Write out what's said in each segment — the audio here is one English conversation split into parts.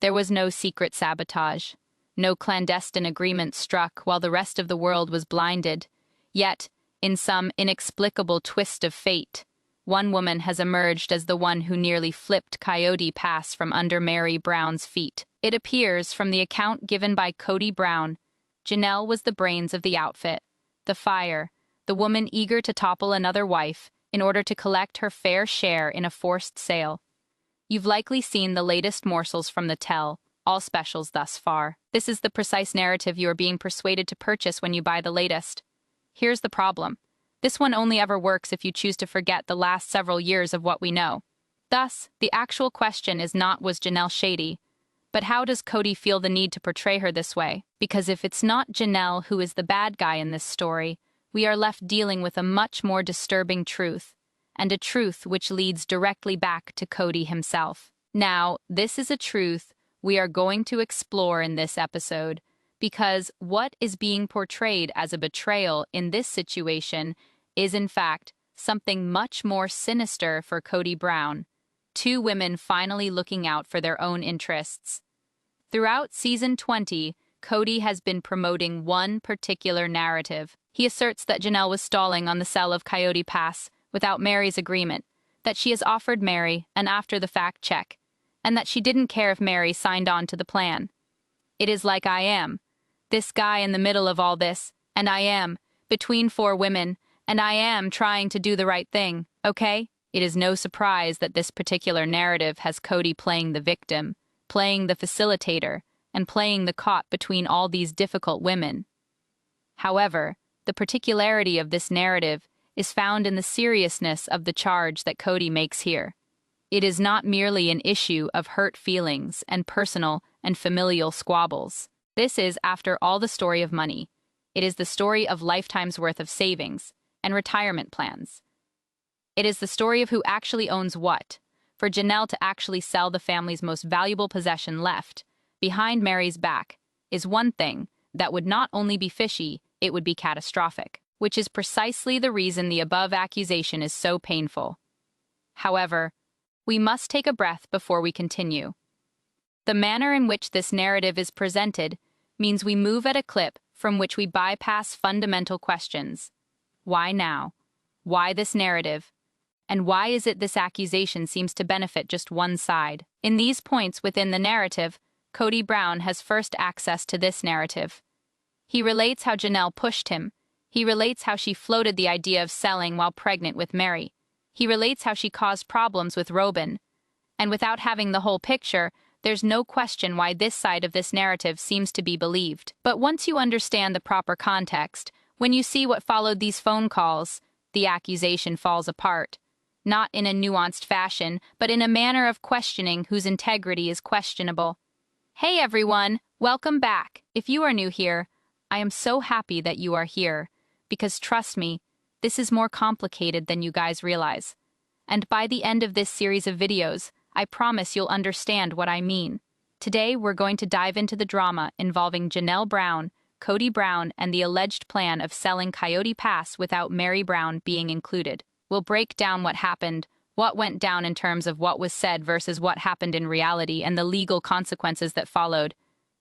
There was no secret sabotage, no clandestine agreement struck while the rest of the world was blinded. Yet, in some inexplicable twist of fate, one woman has emerged as the one who nearly flipped Coyote Pass from under Meri Brown's feet. It appears from the account given by Kody Brown, Janelle was the brains of the outfit, the fire, the woman eager to topple another wife in order to collect her fair share in a forced sale. You've likely seen the latest morsels from the tell, all specials thus far. This is the precise narrative you are being persuaded to purchase when you buy the latest. Here's the problem. This one only ever works if you choose to forget the last several years of what we know. Thus, the actual question is not was Janelle shady, but how does Kody feel the need to portray her this way? Because if it's not Janelle who is the bad guy in this story, we are left dealing with a much more disturbing truth, and a truth which leads directly back to Kody himself. Now, this is a truth we are going to explore in this episode, because what is being portrayed as a betrayal in this situation is in fact something much more sinister for Kody Brown, two women finally looking out for their own interests. Throughout Season 20, Kody has been promoting one particular narrative. He asserts that Janelle was stalling on the sell of Coyote Pass without Meri's agreement, that she has offered Meri an after-the-fact check, and that she didn't care if Meri signed on to the plan. It is like I am, this guy in the middle of all this, and I am, between four women, and I am trying to do the right thing, okay? It is no surprise that this particular narrative has Kody playing the victim, playing the facilitator, and playing the caught between all these difficult women. However, the particularity of this narrative is found in the seriousness of the charge that Kody makes here. It is not merely an issue of hurt feelings and personal and familial squabbles. This is, after all, the story of money. It is the story of lifetime's worth of savings and retirement plans. It is the story of who actually owns what. For Janelle to actually sell the family's most valuable possession left, behind Meri's back, is one thing that would not only be fishy, it would be catastrophic, which is precisely the reason the above accusation is so painful. However, we must take a breath before we continue. The manner in which this narrative is presented means we move at a clip from which we bypass fundamental questions. Why now? Why this narrative? And why is it this accusation seems to benefit just one side? In these points within the narrative, Kody Brown has first access to this narrative. He relates how Janelle pushed him. He relates how she floated the idea of selling while pregnant with Meri. He relates how she caused problems with Robin. And without having the whole picture, there's no question why this side of this narrative seems to be believed. But once you understand the proper context, when you see what followed these phone calls, the accusation falls apart. Not in a nuanced fashion, but in a manner of questioning whose integrity is questionable. Hey everyone, welcome back. If you are new here, I am so happy that you are here, because trust me, this is more complicated than you guys realize. And by the end of this series of videos, I promise you'll understand what I mean. Today we're going to dive into the drama involving Janelle Brown, Kody Brown, and the alleged plan of selling Coyote Pass without Meri Brown being included. We'll break down what happened, what went down in terms of what was said versus what happened in reality, and the legal consequences that followed.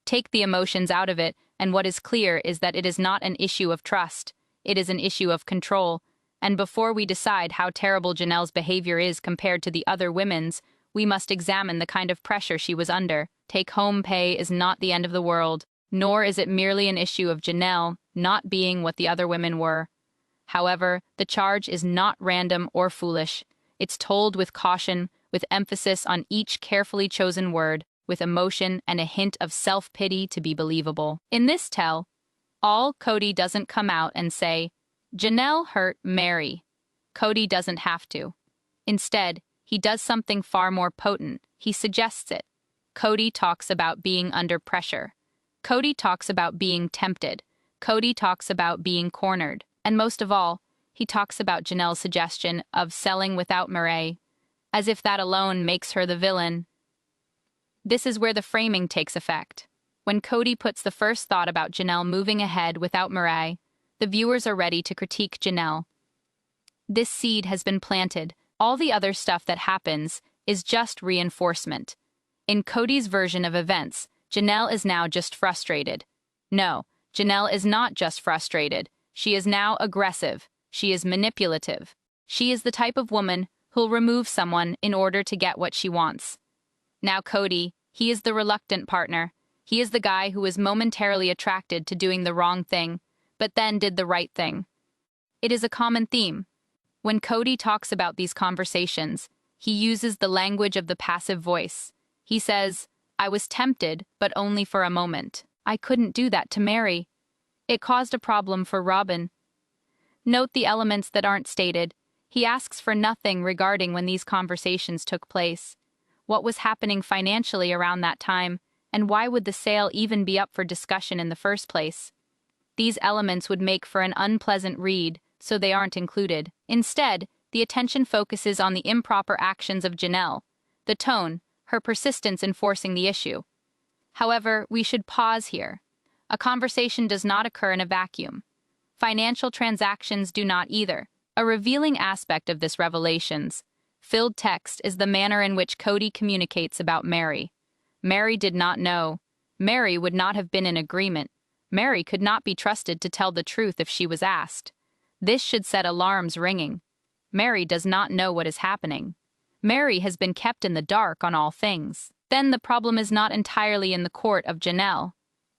Take the emotions out of it, and what is clear is that it is not an issue of trust. It is an issue of control. And before we decide how terrible Janelle's behavior is compared to the other women's, we must examine the kind of pressure she was under. Take-home pay is not the end of the world, nor is it merely an issue of Janelle not being what the other women were. However, the charge is not random or foolish. It's told with caution, with emphasis on each carefully chosen word, with emotion and a hint of self-pity to be believable. In this tell, Kody doesn't come out and say, Janelle hurt Meri. Kody doesn't have to. Instead, he does something far more potent. He suggests it. Kody talks about being under pressure. Kody talks about being tempted. Kody talks about being cornered. And most of all, he talks about Janelle's suggestion of selling without Meri, as if that alone makes her the villain. This is where the framing takes effect. When Kody puts the first thought about Janelle moving ahead without Meri, the viewers are ready to critique Janelle. This seed has been planted. All the other stuff that happens is just reinforcement. In Kody's version of events, Janelle is now just frustrated. No, Janelle is not just frustrated. She is now aggressive. She is manipulative. She is the type of woman who'll remove someone in order to get what she wants. Now Kody, he is the reluctant partner. He is the guy who is momentarily attracted to doing the wrong thing, but then did the right thing. It is a common theme. When Kody talks about these conversations, he uses the language of the passive voice. He says, "I was tempted, but only for a moment. I couldn't do that to Meri. It caused a problem for Robin." Note the elements that aren't stated. He asks for nothing regarding when these conversations took place. What was happening financially around that time, and why would the sale even be up for discussion in the first place? These elements would make for an unpleasant read, so they aren't included. Instead, the attention focuses on the improper actions of Janelle, the tone, her persistence in forcing the issue. However, we should pause here. A conversation does not occur in a vacuum. Financial transactions do not either. A revealing aspect of this revelations filled text is the manner in which Kody communicates about Meri. Meri did not know. Meri would not have been in agreement. Meri could not be trusted to tell the truth if she was asked. This should set alarms ringing. Meri does not know what is happening. Meri has been kept in the dark on all things. Then the problem is not entirely in the court of Janelle.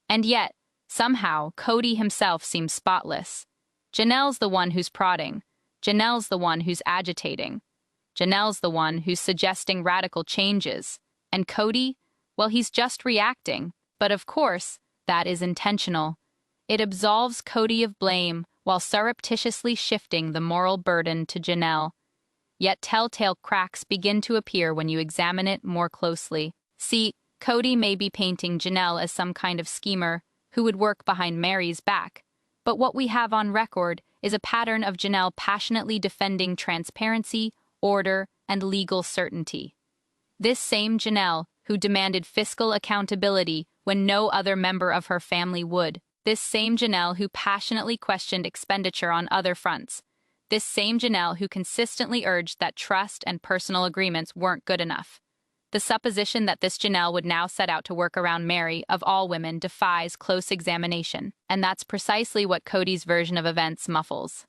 And yet, somehow, Kody himself seems spotless. Janelle's the one who's prodding. Janelle's the one who's agitating. Janelle's the one who's suggesting radical changes. And Kody, well, he's just reacting. But of course, that is intentional. It absolves Kody of blame while surreptitiously shifting the moral burden to Janelle. Yet telltale cracks begin to appear when you examine it more closely. See, Kody may be painting Janelle as some kind of schemer who would work behind Meri's back, but what we have on record is a pattern of Janelle passionately defending transparency, order, and legal certainty. This same Janelle, who demanded fiscal accountability when no other member of her family would. This same Janelle who passionately questioned expenditure on other fronts. This same Janelle who consistently urged that trust and personal agreements weren't good enough. The supposition that this Janelle would now set out to work around Meri, of all women, defies close examination, and that's precisely what Kody's version of events muffles.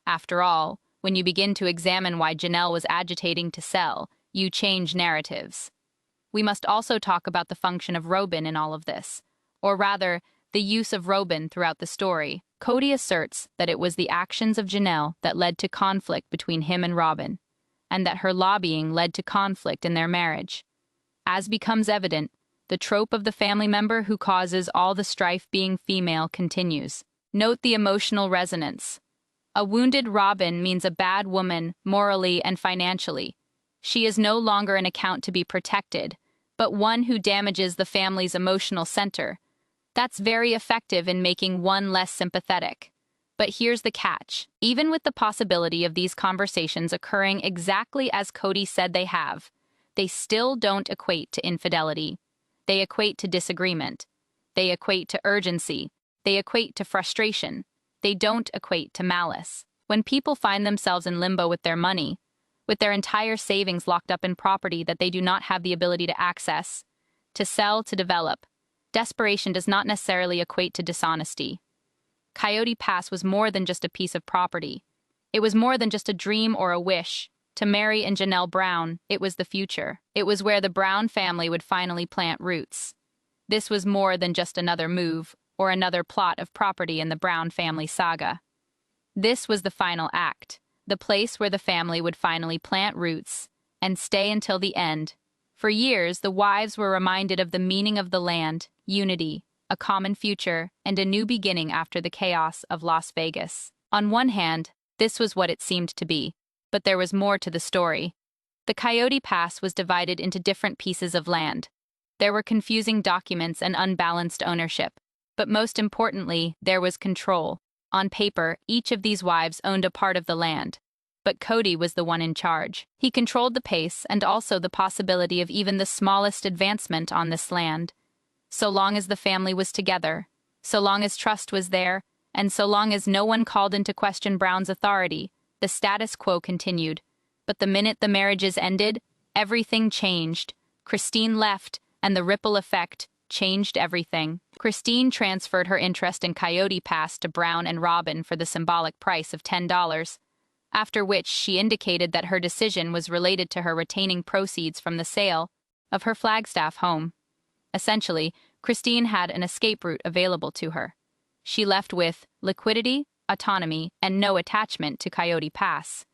After all, when you begin to examine why Janelle was agitating to sell, you change narratives. We must also talk about the function of Robin in all of this, or rather, the use of Robin throughout the story. Kody asserts that it was the actions of Janelle that led to conflict between him and Robin, and that her lobbying led to conflict in their marriage. As becomes evident, the trope of the family member who causes all the strife being female continues. Note the emotional resonance. A wounded Robin means a bad woman morally and financially. She is no longer an account to be protected, but one who damages the family's emotional center. That's very effective in making one less sympathetic. But here's the catch. Even with the possibility of these conversations occurring exactly as Kody said they have, they still don't equate to infidelity. They equate to disagreement. They equate to urgency. They equate to frustration. They don't equate to malice. When people find themselves in limbo with their money, with their entire savings locked up in property that they do not have the ability to access, to sell, to develop, desperation does not necessarily equate to dishonesty. Coyote Pass was more than just a piece of property. It was more than just a dream or a wish. To Meri and Janelle Brown, it was the future. It was where the Brown family would finally plant roots. This was more than just another move or another plot of property in the Brown family saga. This was the final act, the place where the family would finally plant roots and stay until the end. For years, the wives were reminded of the meaning of the land, unity, a common future, and a new beginning after the chaos of Las Vegas. On one hand, this was what it seemed to be, but there was more to the story. The Coyote Pass was divided into different pieces of land. There were confusing documents and unbalanced ownership, but most importantly, there was control. On paper, each of these wives owned a part of the land, but Kody was the one in charge. He controlled the pace and also the possibility of even the smallest advancement on this land. So long as the family was together, so long as trust was there, and so long as no one called into question Brown's authority, the status quo continued. But the minute the marriages ended, everything changed. Christine left, and the ripple effect changed everything. Christine transferred her interest in Coyote Pass to Brown and Robin for the symbolic price of $10, after which she indicated that her decision was related to her retaining proceeds from the sale of her Flagstaff home. Essentially, Christine had an escape route available to her. She left with liquidity, autonomy, and no attachment to Coyote Pass.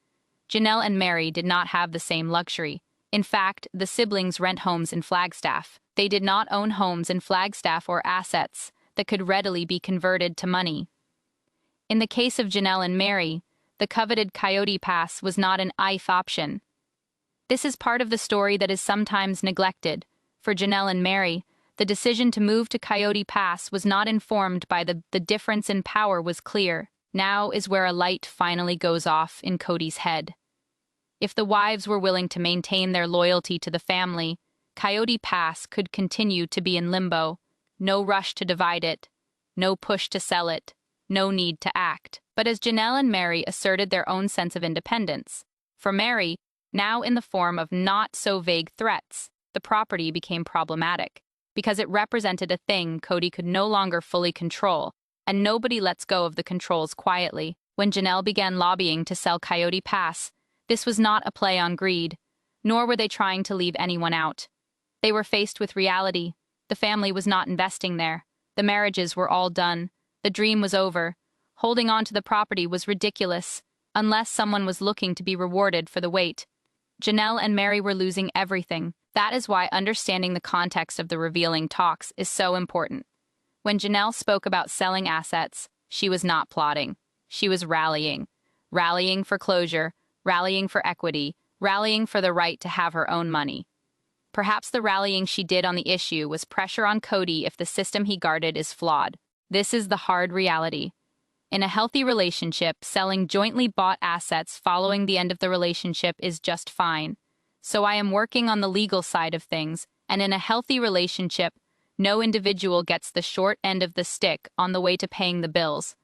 Janelle and Meri did not have the same luxury. In fact, the siblings rent homes in Flagstaff. They did not own homes in Flagstaff or assets that could readily be converted to money. In the case of Janelle and Meri, the coveted Coyote Pass was not an IF option. This is part of the story that is sometimes neglected. For Janelle and Meri, the decision to move to Coyote Pass was not informed by the difference in power was clear. Now is where a light finally goes off in Kody's head. If the wives were willing to maintain their loyalty to the family, Coyote Pass could continue to be in limbo. No rush to divide it, no push to sell it, no need to act. But as Janelle and Meri asserted their own sense of independence, for Meri, now in the form of not-so-vague threats, the property became problematic, because it represented a thing Kody could no longer fully control, and nobody lets go of the controls quietly. When Janelle began lobbying to sell Coyote Pass, this was not a play on greed, nor were they trying to leave anyone out. They were faced with reality. The family was not investing there. The marriages were all done. The dream was over. Holding on to the property was ridiculous, unless someone was looking to be rewarded for the wait. Janelle and Meri were losing everything. That is why understanding the context of the revealing talks is so important. When Janelle spoke about selling assets, she was not plotting. She was rallying. Rallying for closure, rallying for equity, rallying for the right to have her own money. Perhaps the rallying she did on the issue was pressure on Kody if the system he guarded is flawed. This is the hard reality. In a healthy relationship, selling jointly bought assets following the end of the relationship is just fine. So I am working on the legal side of things, and in a healthy relationship, no individual gets the short end of the stick on the way to paying the bills.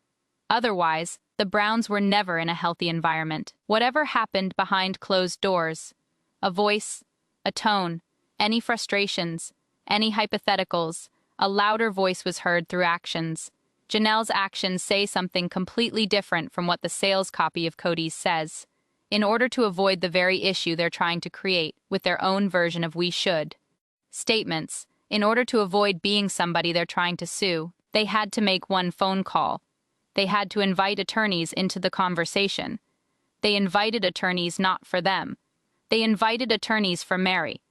Otherwise, the Browns were never in a healthy environment. Whatever happened behind closed doors, a voice, a tone, any frustrations, any hypotheticals, a louder voice was heard through actions. Janelle's actions say something completely different from what the sales copy of Kody's says, in order to avoid the very issue they're trying to create with their own version of "we should" statements. In order to avoid being somebody they're trying to sue, they had to make one phone call. They had to invite attorneys into the conversation. They invited attorneys not for them. They invited attorneys for Meri.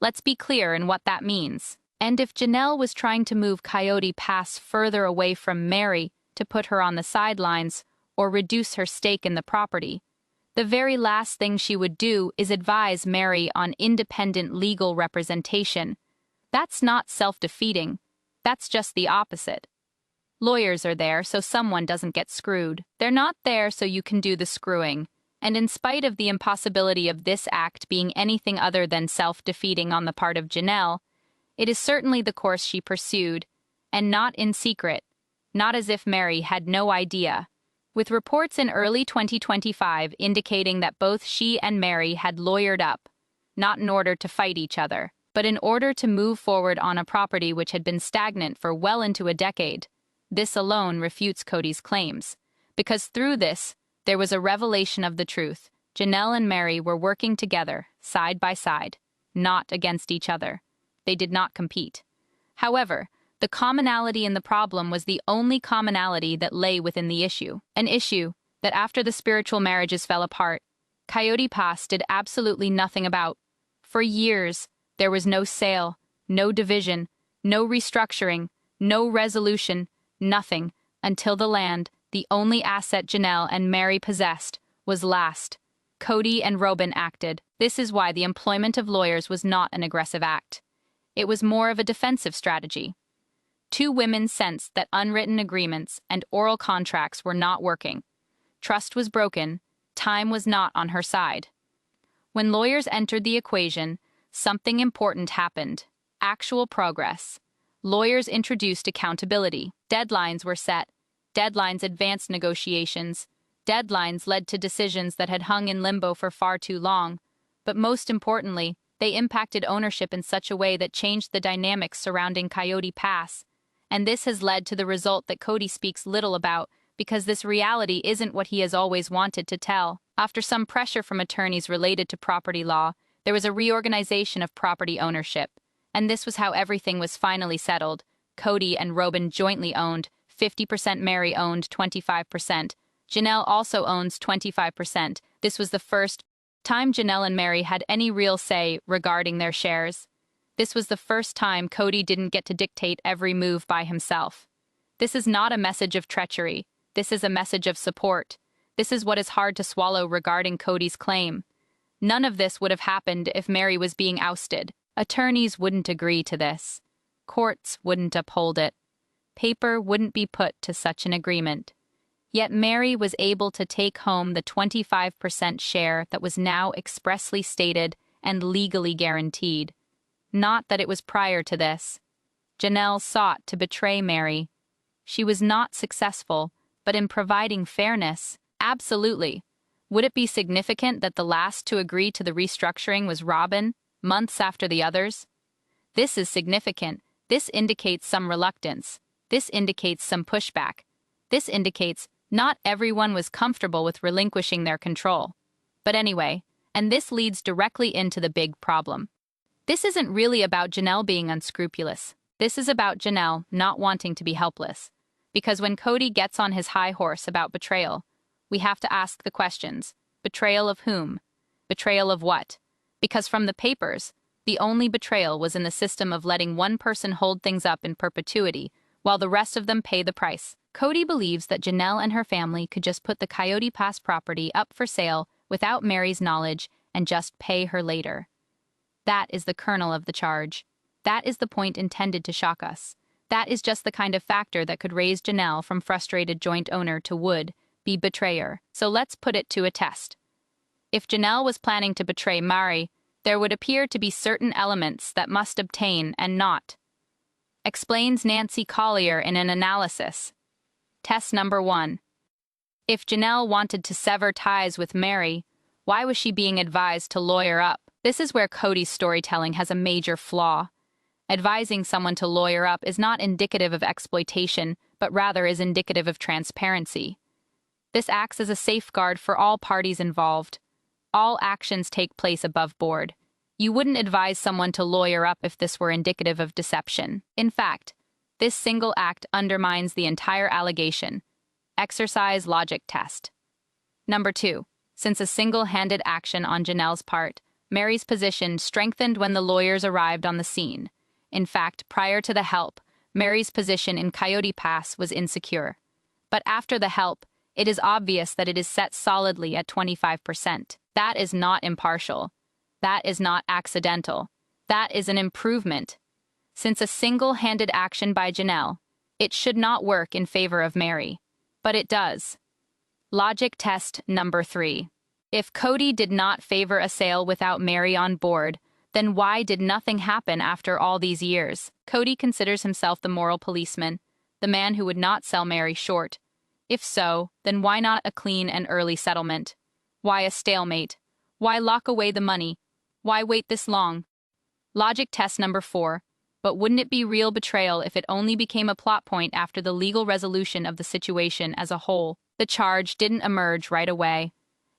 Let's be clear in what that means. And if Janelle was trying to move Coyote Pass further away from Meri to put her on the sidelines or reduce her stake in the property, the very last thing she would do is advise Meri on independent legal representation. That's not self-defeating. That's just the opposite. Lawyers are there so someone doesn't get screwed. They're not there so you can do the screwing. And in spite of the impossibility of this act being anything other than self-defeating on the part of Janelle, it is certainly the course she pursued, and not in secret, not as if Meri had no idea. With reports in early 2025 indicating that both she and Meri had lawyered up, not in order to fight each other, but in order to move forward on a property which had been stagnant for well into a decade. This alone refutes Kody's claims, because through this, there was a revelation of the truth. Janelle and Meri were working together, side by side, not against each other. They did not compete. However, the commonality in the problem was the only commonality that lay within the issue. An issue that after the spiritual marriages fell apart, Coyote Pass did absolutely nothing about. For years, there was no sale, no division, no restructuring, no resolution, nothing, until the land, the only asset Janelle and Meri possessed, was last. Kody and Robin acted. This is why the employment of lawyers was not an aggressive act. It was more of a defensive strategy. Two women sensed that unwritten agreements and oral contracts were not working. Trust was broken. Time was not on her side. When lawyers entered the equation, something important happened. Actual progress. Lawyers introduced accountability. Deadlines were set. Deadlines advanced negotiations. Deadlines led to decisions that had hung in limbo for far too long. But most importantly, They impacted ownership in such a way that changed the dynamics surrounding Coyote Pass. And this has led to the result that Kody speaks little about, because this reality isn't what he has always wanted to tell. After some pressure from attorneys related to property law, there was a reorganization of property ownership. And this was how everything was finally settled. Kody and Robin jointly owned 50%, Meri owned 25%. Janelle also owns 25%. This was the first time Janelle and Meri had any real say regarding their shares. This was the first time Kody didn't get to dictate every move by himself. This is not a message of treachery. This is a message of support. This is what is hard to swallow regarding Kody's claim. None of this would have happened if Meri was being ousted. Attorneys wouldn't agree to this. Courts wouldn't uphold it. Paper wouldn't be put to such an agreement. Yet Meri was able to take home the 25% share that was now expressly stated and legally guaranteed. Not that it was prior to this. Janelle sought to betray Meri. She was not successful, but in providing fairness, absolutely. Would it be significant that the last to agree to the restructuring was Robin, months after the others? This is significant. This indicates some reluctance. This indicates some pushback. This indicates not everyone was comfortable with relinquishing their control. But anyway, and this leads directly into the big problem. This isn't really about Janelle being unscrupulous. This is about Janelle not wanting to be helpless. Because when Kody gets on his high horse about betrayal, we have to ask the questions. Betrayal of whom? Betrayal of what? Because from the papers, the only betrayal was in the system of letting one person hold things up in perpetuity, while the rest of them pay the price. Kody believes that Janelle and her family could just put the Coyote Pass property up for sale without Meri's knowledge and just pay her later. That is the kernel of the charge. That is the point intended to shock us. That is just the kind of factor that could raise Janelle from frustrated joint owner to would-be betrayer. So let's put it to a test. If Janelle was planning to betray Meri, there would appear to be certain elements that must obtain and not. Explains Nancy Collier in an analysis. Test number 1. If Janelle wanted to sever ties with Meri, why was she being advised to lawyer up? This is where Kody's storytelling has a major flaw. Advising someone to lawyer up is not indicative of exploitation, but rather is indicative of transparency. This acts as a safeguard for all parties involved. All actions take place above board. You wouldn't advise someone to lawyer up if this were indicative of deception. In fact, this single act undermines the entire allegation. Exercise logic test. Number 2. Since a single-handed action on Janelle's part, Meri's position strengthened when the lawyers arrived on the scene. In fact, prior to the help, Meri's position in Coyote Pass was insecure. But after the help, it is obvious that it is set solidly at 25%. That is not impartial. That is not accidental. That is an improvement. Since a single-handed action by Janelle, it should not work in favor of Meri. But it does. Logic test number 3. If Kody did not favor a sale without Meri on board, then why did nothing happen after all these years? Kody considers himself the moral policeman, the man who would not sell Meri short. If so, then why not a clean and early settlement? Why a stalemate? Why lock away the money? Why wait this long? Logic test number 4. But wouldn't it be real betrayal if it only became a plot point after the legal resolution of the situation as a whole? The charge didn't emerge right away.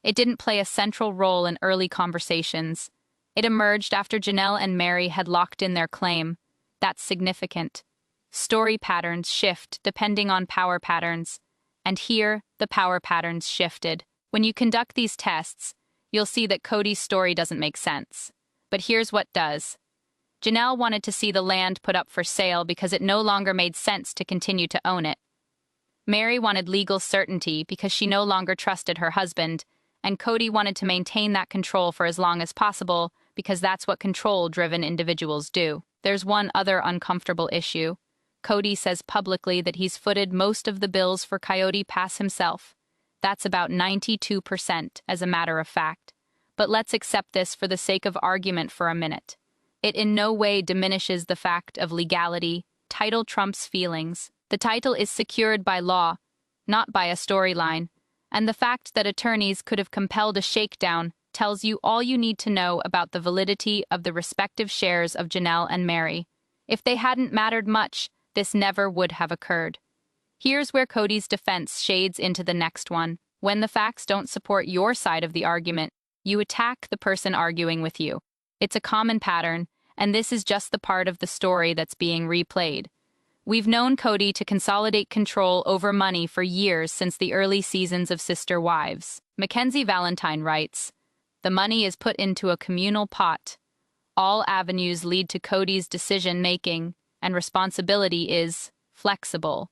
It didn't play a central role in early conversations. It emerged after Janelle and Meri had locked in their claim. That's significant. Story patterns shift depending on power patterns. And here, the power patterns shifted. When you conduct these tests, you'll see that Kody's story doesn't make sense. But here's what does. Janelle wanted to see the land put up for sale because it no longer made sense to continue to own it. Meri wanted legal certainty because she no longer trusted her husband, and Kody wanted to maintain that control for as long as possible because that's what control-driven individuals do. There's one other uncomfortable issue. Kody says publicly that he's footed most of the bills for Coyote Pass himself. That's about 92% as a matter of fact. But let's accept this for the sake of argument for a minute. It in no way diminishes the fact of legality. Title trumps feelings. The title is secured by law, not by a storyline. And the fact that attorneys could have compelled a shakedown tells you all you need to know about the validity of the respective shares of Janelle and Meri. If they hadn't mattered much, this never would have occurred. Here's where Kody's defense shades into the next one. When the facts don't support your side of the argument, you attack the person arguing with you. It's a common pattern, and this is just the part of the story that's being replayed. We've known Kody to consolidate control over money for years since the early seasons of Sister Wives. Mackenzie Valentine writes, "The money is put into a communal pot. All avenues lead to Kody's decision-making, and responsibility is flexible.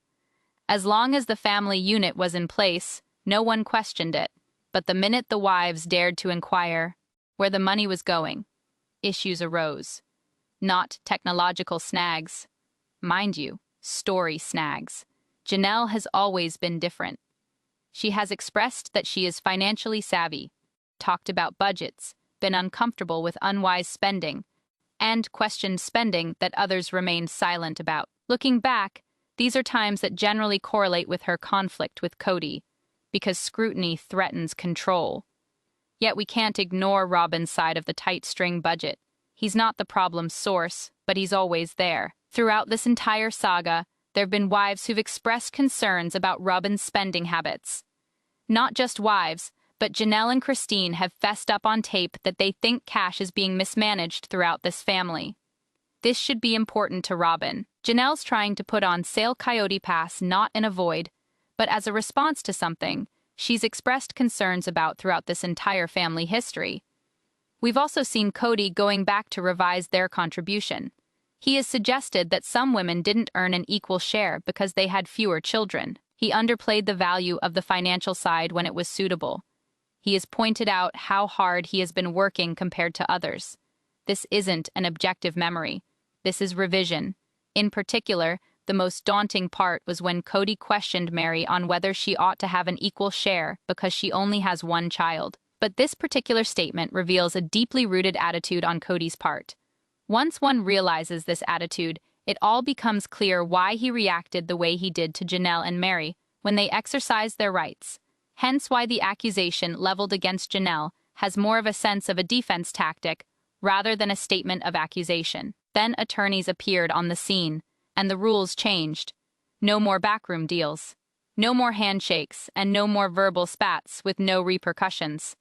As long as the family unit was in place, no one questioned it. But the minute the wives dared to inquire where the money was going, issues arose. Not technological snags. Mind you, story snags. Janelle has always been different. She has expressed that she is financially savvy, talked about budgets, been uncomfortable with unwise spending, and questioned spending that others remained silent about. Looking back, these are times that generally correlate with her conflict with Kody, because scrutiny threatens control. Yet we can't ignore Robin's side of the tight-string budget. He's not the problem's source, but he's always there. Throughout this entire saga, there have been wives who've expressed concerns about Robin's spending habits. Not just wives, but Janelle and Christine have fessed up on tape that they think cash is being mismanaged throughout this family. This should be important to Robin. Janelle's trying to put on sale Coyote Pass not in a void, but as a response to something she's expressed concerns about throughout this entire family history. We've also seen Kody going back to revise their contribution. He has suggested that some women didn't earn an equal share because they had fewer children. He underplayed the value of the financial side when it was suitable. He has pointed out how hard he has been working compared to others. This isn't an objective memory. This is revision. In particular, the most daunting part was when Kody questioned Meri on whether she ought to have an equal share because she only has one child. But this particular statement reveals a deeply rooted attitude on Kody's part. Once one realizes this attitude, it all becomes clear why he reacted the way he did to Janelle and Meri when they exercised their rights. Hence why the accusation leveled against Janelle has more of a sense of a defense tactic rather than a statement of accusation. Then attorneys appeared on the scene, and the rules changed. No more backroom deals. No more handshakes, and no more verbal spats with no repercussions.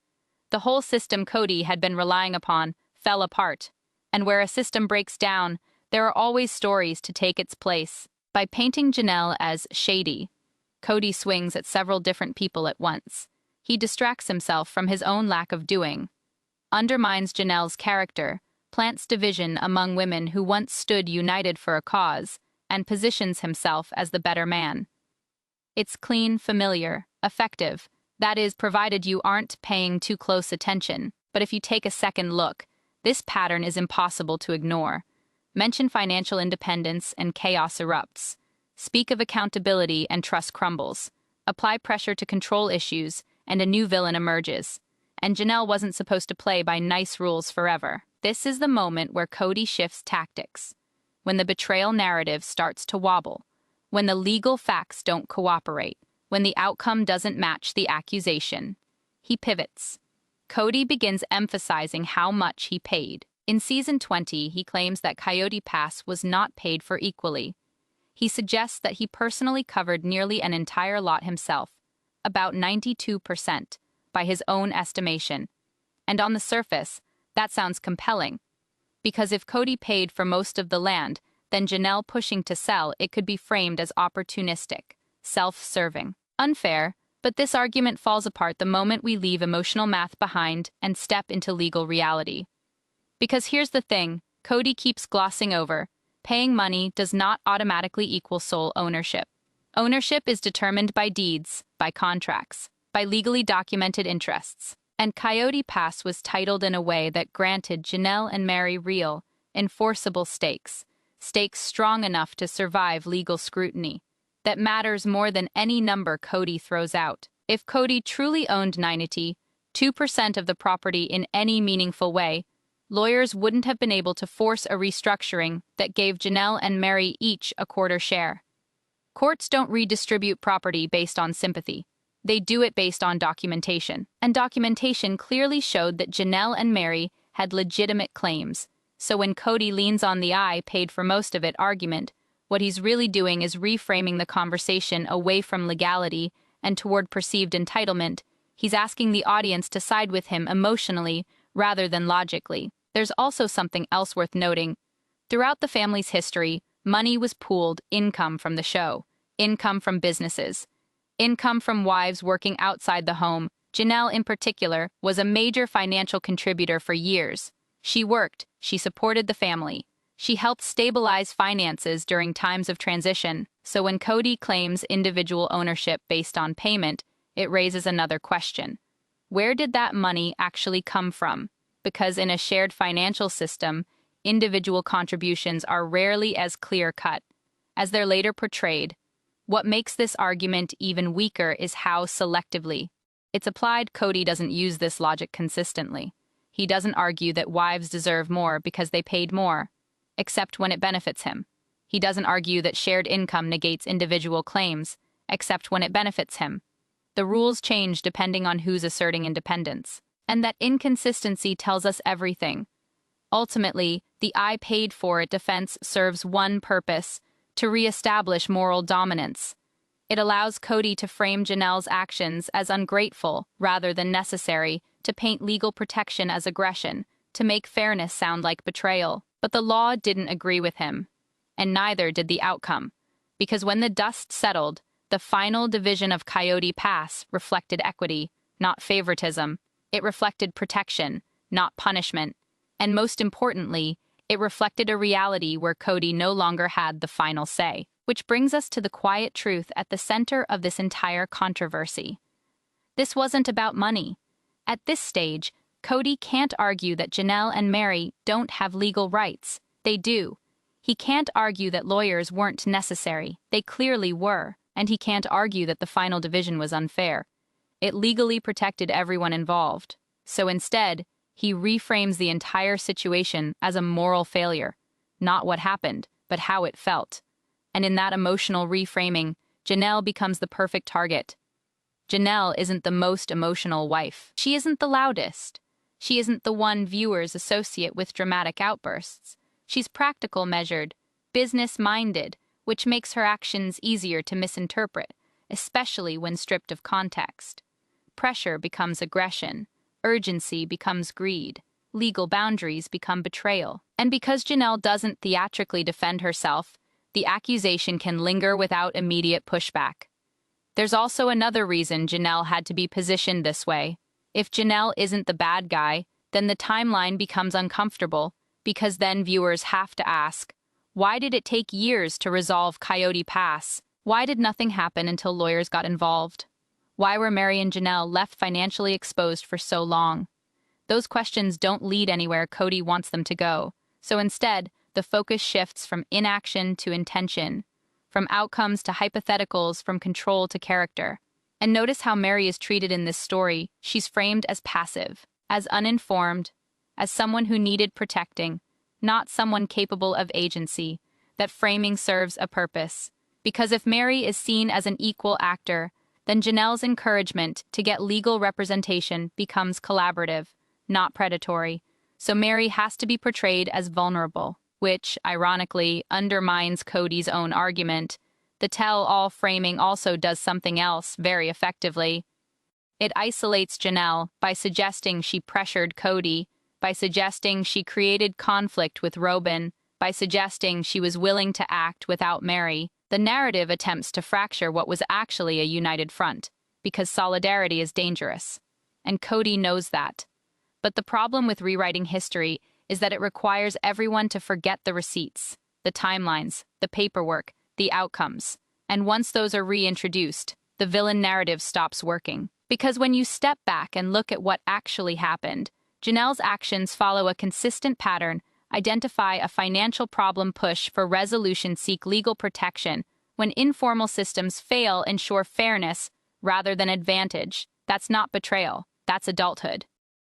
The whole system Kody had been relying upon fell apart, and where a system breaks down, there are always stories to take its place. By painting Janelle as shady, Kody swings at several different people at once. He distracts himself from his own lack of doing, undermines Janelle's character, plants division among women who once stood united for a cause, and positions himself as the better man. It's clean, familiar, effective. That is, provided you aren't paying too close attention. But if you take a second look, this pattern is impossible to ignore. Mention financial independence and chaos erupts. Speak of accountability and trust crumbles. Apply pressure to control issues, and a new villain emerges. And Janelle wasn't supposed to play by nice rules forever. This is the moment where Kody shifts tactics. When the betrayal narrative starts to wobble. When the legal facts don't cooperate. When the outcome doesn't match the accusation. He pivots. Kody begins emphasizing how much he paid. In Season 20, he claims that Coyote Pass was not paid for equally. He suggests that he personally covered nearly an entire lot himself, about 92%, by his own estimation. And on the surface, that sounds compelling. Because if Kody paid for most of the land, then Janelle pushing to sell it could be framed as opportunistic, self-serving, unfair, but this argument falls apart the moment we leave emotional math behind and step into legal reality. Because here's the thing, Kody keeps glossing over, paying money does not automatically equal sole ownership. Ownership is determined by deeds, by contracts, by legally documented interests. And Coyote Pass was titled in a way that granted Janelle and Meri real, enforceable stakes strong enough to survive legal scrutiny. That matters more than any number Kody throws out. If Kody truly owned 92% of the property in any meaningful way, lawyers wouldn't have been able to force a restructuring that gave Janelle and Meri each a quarter share. Courts don't redistribute property based on sympathy. They do it based on documentation, and documentation clearly showed that Janelle and Meri had legitimate claims. So when Kody leans on the "I paid for most of it" argument, what he's really doing is reframing the conversation away from legality and toward perceived entitlement. He's asking the audience to side with him emotionally rather than logically. There's also something else worth noting. Throughout the family's history, money was pooled: income from the show, income from businesses, income from wives working outside the home. Janelle, in particular, was a major financial contributor for years. She worked, she supported the family. She helped stabilize finances during times of transition. So when Kody claims individual ownership based on payment, it raises another question. Where did that money actually come from? Because in a shared financial system, individual contributions are rarely as clear-cut as they're later portrayed. What makes this argument even weaker is how selectively it's applied. Kody doesn't use this logic consistently. He doesn't argue that wives deserve more because they paid more, except when it benefits him. He doesn't argue that shared income negates individual claims, except when it benefits him. The rules change depending on who's asserting independence. And that inconsistency tells us everything. Ultimately, the "I paid for it" defense serves one purpose: to reestablish moral dominance. It allows Kody to frame Janelle's actions as ungrateful rather than necessary, to paint legal protection as aggression, to make fairness sound like betrayal. But the law didn't agree with him, and neither did the outcome, because when the dust settled, the final division of Coyote Pass reflected equity, not favoritism. It reflected protection, not punishment. And most importantly, it reflected a reality where Kody no longer had the final say. Which brings us to the quiet truth at the center of this entire controversy. This wasn't about money. At this stage, Kody can't argue that Janelle and Meri don't have legal rights. They do. He can't argue that lawyers weren't necessary. They clearly were. And he can't argue that the final division was unfair. It legally protected everyone involved. So instead, he reframes the entire situation as a moral failure. Not what happened, but how it felt. And in that emotional reframing, Janelle becomes the perfect target. Janelle isn't the most emotional wife. She isn't the loudest. She isn't the one viewers associate with dramatic outbursts. She's practical, measured, business-minded, which makes her actions easier to misinterpret, especially when stripped of context. Pressure becomes aggression. Urgency becomes greed. Legal boundaries become betrayal. And because Janelle doesn't theatrically defend herself, the accusation can linger without immediate pushback. There's also another reason Janelle had to be positioned this way. If Janelle isn't the bad guy, then the timeline becomes uncomfortable, because then viewers have to ask, why did it take years to resolve Coyote Pass? Why did nothing happen until lawyers got involved? Why were Meri and Janelle left financially exposed for so long? Those questions don't lead anywhere Kody wants them to go. So instead, the focus shifts from inaction to intention, from outcomes to hypotheticals, from control to character. And notice how Meri is treated in this story. She's framed as passive, as uninformed, as someone who needed protecting, not someone capable of agency. That framing serves a purpose. Because if Meri is seen as an equal actor, then Janelle's encouragement to get legal representation becomes collaborative, not predatory. So Meri has to be portrayed as vulnerable, which, ironically, undermines Kody's own argument. The tell-all framing also does something else very effectively. It isolates Janelle by suggesting she pressured Kody, by suggesting she created conflict with Robin, by suggesting she was willing to act without Meri. The narrative attempts to fracture what was actually a united front, because solidarity is dangerous. And Kody knows that. But the problem with rewriting history is that it requires everyone to forget the receipts, the timelines, the paperwork, the outcomes. And once those are reintroduced, the villain narrative stops working. Because when you step back and look at what actually happened, Janelle's actions follow a consistent pattern: identify a financial problem, push for resolution, seek legal protection. When informal systems fail, ensure fairness rather than advantage. That's not betrayal. That's adulthood.